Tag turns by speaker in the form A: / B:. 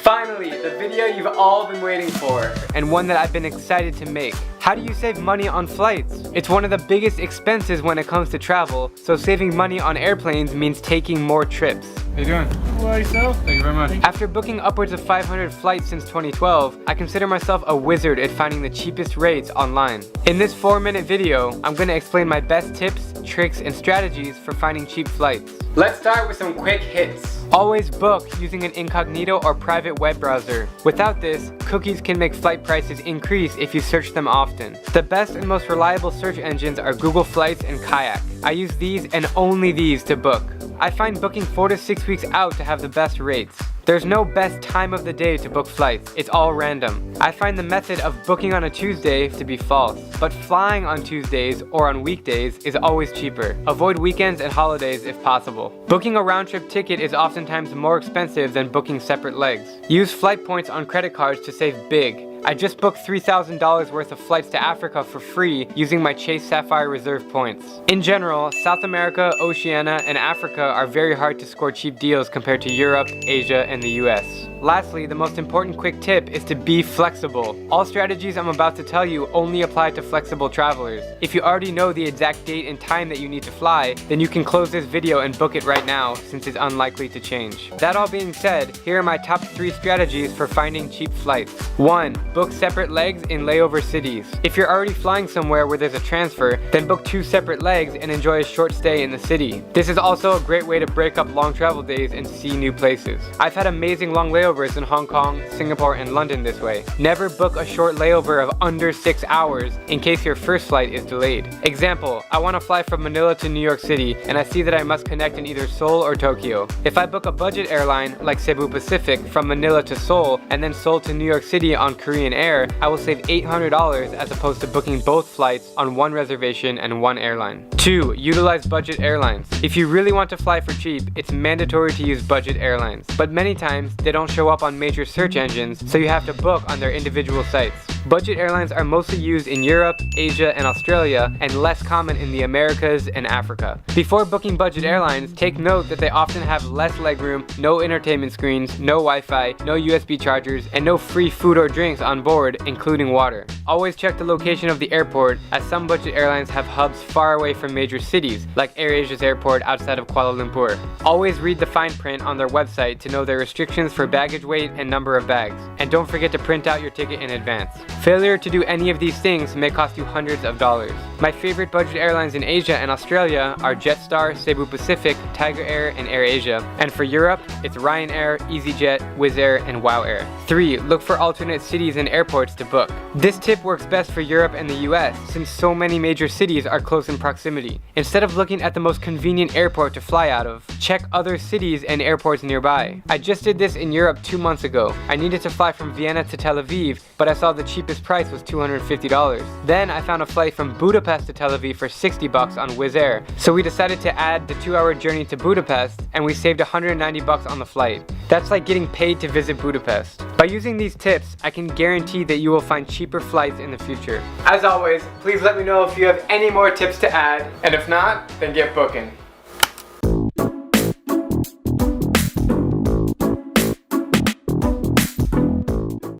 A: Finally, the video you've all been waiting for, and one that I've been excited to make. How do you save money on flights? It's one of the biggest expenses when it comes to travel, so saving money on airplanes means taking more trips. How you doing?
B: Well, yourself?
A: Thank you very much. After booking upwards of 500 flights since 2012, I consider myself a wizard at finding the cheapest rates online. In this 4-minute video, I'm going to explain my best tips, tricks, and strategies for finding cheap flights. Let's start with some quick hits. Always book using an incognito or private web browser. Without this, cookies can make flight prices increase if you search them often. The best and most reliable search engines are Google Flights and Kayak. I use these and only these to book. I find booking 4 to 6 weeks out to have the best rates. There's no best time of the day to book flights, it's all random. I find the method of booking on a Tuesday to be false, but flying on Tuesdays or on weekdays is always cheaper. Avoid weekends and holidays if possible. Booking a round-trip ticket is oftentimes more expensive than booking separate legs. Use flight points on credit cards to save big. I just booked $3,000 worth of flights to Africa for free using my Chase Sapphire Reserve points. In general, South America, Oceania, and Africa are very hard to score cheap deals compared to Europe, Asia, and the US. Lastly, the most important quick tip is to be flexible. All strategies I'm about to tell you only apply to flexible travelers. If you already know the exact date and time that you need to fly, then you can close this video and book it right now since it's unlikely to change. That all being said, here are my top 3 strategies for finding cheap flights. 1. Book separate legs in layover cities. If you're already flying somewhere where there's a transfer, then book 2 separate legs and enjoy a short stay in the city. This is also a great way to break up long travel days and see new places. I've had amazing long layovers in Hong Kong, Singapore, and London this way. Never book a short layover of under 6 hours in case your first flight is delayed. Example, I want to fly from Manila to New York City and I see that I must connect in either Seoul or Tokyo. If I book a budget airline like Cebu Pacific from Manila to Seoul and then Seoul to New York City on Korean Air, I will save $800 as opposed to booking both flights on one reservation and one airline. 2. Utilize budget airlines. If you really want to fly for cheap, it's mandatory to use budget airlines, but many times they don't show up on major search engines, so you have to book on their individual sites. Budget airlines are mostly used in Europe, Asia, and Australia, and less common in the Americas and Africa. Before booking budget airlines, take note that they often have less legroom, no entertainment screens, no Wi-Fi, no USB chargers, and no free food or drinks on board, including water. Always check the location of the airport, as some budget airlines have hubs far away from major cities, like AirAsia's airport outside of Kuala Lumpur. Always read the fine print on their website to know their restrictions for baggage weight and number of bags. And don't forget to print out your ticket in advance. Failure to do any of these things may cost you hundreds of dollars. My favorite budget airlines in Asia and Australia are Jetstar, Cebu Pacific, Tiger Air, and AirAsia. And for Europe, it's Ryanair, EasyJet, Wizz Air, and WOW Air. 3. Look for alternate cities and airports to book. This tip works best for Europe and the US since so many major cities are close in proximity. Instead of looking at the most convenient airport to fly out of, check other cities and airports nearby. I just did this in Europe 2 months ago. I needed to fly from Vienna to Tel Aviv, but I saw the cheapest price was $250. Then I found a flight from Budapest to Tel Aviv for $60 on Wizz Air. So we decided to add the 2-hour journey to Budapest, and we saved $190 on the flight. That's like getting paid to visit Budapest. By using these tips, I can guarantee that you will find cheaper flights in the future. As always, please let me know if you have any more tips to add, and if not, then get booking.